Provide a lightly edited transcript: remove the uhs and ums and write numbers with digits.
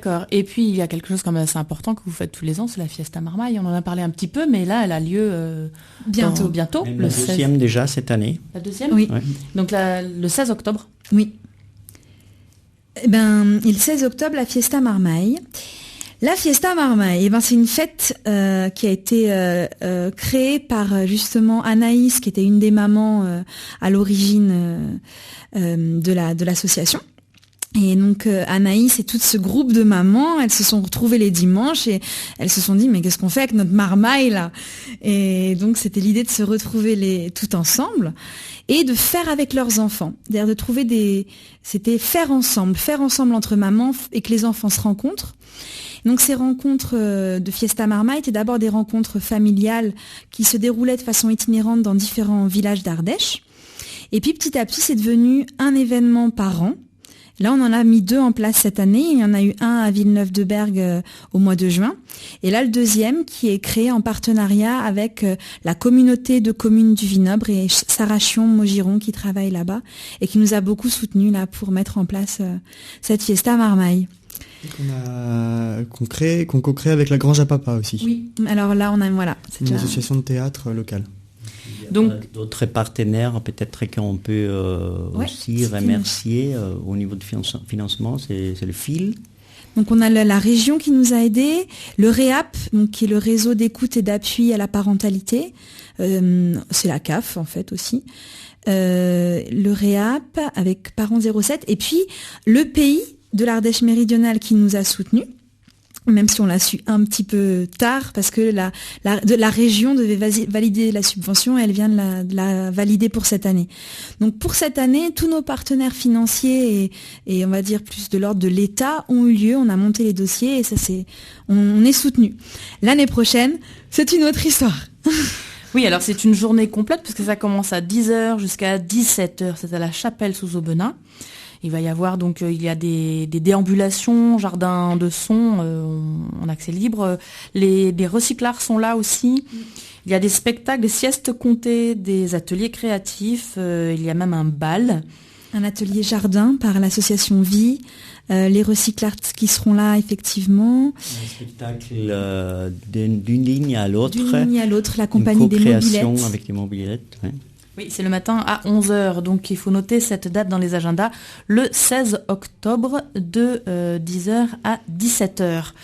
D'accord. Et puis il y a quelque chose quand même assez important que vous faites tous les ans, c'est la Fiesta Marmaille. On en a parlé un petit peu, mais là elle a lieu bientôt, Même le la 16. deuxième déjà cette année. La deuxième. Oui. Ouais. Donc le 16 octobre. Oui. Eh ben, et le 16 octobre, la Fiesta Marmaille. La Fiesta Marmaille, eh ben, c'est une fête qui a été créée par justement Anaïs, qui était une des mamans à l'origine de l'association. Et donc Anaïs et tout ce groupe de mamans, elles se sont retrouvées les dimanches et elles se sont dit mais qu'est-ce qu'on fait avec notre marmaille là? Et donc c'était l'idée de se retrouver tout ensemble et de faire avec leurs enfants. C'est-à-dire de trouver c'était faire ensemble entre mamans et que les enfants se rencontrent. Donc ces rencontres de Fiesta Marmaille étaient d'abord des rencontres familiales qui se déroulaient de façon itinérante dans différents villages d'Ardèche. Et puis petit à petit c'est devenu un événement par an. Là, on en a mis 2 en place cette année. Il y en a eu un à Villeneuve-de-Berg au mois de juin. Et là, le deuxième qui est créé en partenariat avec la communauté de communes du Vignoble et Sarah Chion-Maugiron qui travaille là-bas et qui nous a beaucoup soutenus là pour mettre en place cette Fiesta Marmaille. Qu'on co-crée avec la Grange à Papa aussi. Oui, alors là, c'est une association de théâtre locale. Donc d'autres partenaires peut-être qu'on peut aussi remercier au niveau de financement, c'est le FIL. Donc on a la région qui nous a aidés, le REAP, donc qui est le réseau d'écoute et d'appui à la parentalité, c'est la CAF en fait aussi, le REAP avec Parents 07, et puis le pays de l'Ardèche méridionale qui nous a soutenus. Même si on l'a su un petit peu tard, parce que la région devait valider la subvention, et elle vient de la valider pour cette année. Donc pour cette année, tous nos partenaires financiers et on va dire plus de l'ordre de l'État ont eu lieu, on a monté les dossiers et on est soutenu. L'année prochaine, c'est une autre histoire. Oui, alors c'est une journée complète, parce que ça commence à 10h jusqu'à 17h, c'est à la chapelle sous Aubenas. Il va y avoir donc il y a des déambulations, jardins de son en accès libre. Les recyclards sont là aussi. Il y a des spectacles, des siestes comptées, des ateliers créatifs. Il y a même un bal. Un atelier jardin par l'association Vie. Les recyclards qui seront là effectivement. Un spectacle d'une ligne à l'autre. D'une ligne à l'autre, la compagnie des mobilettes. Une co-création avec les mobilettes. Ouais. Oui, c'est le matin à 11h, donc il faut noter cette date dans les agendas, le 16 octobre de 10h à 17h.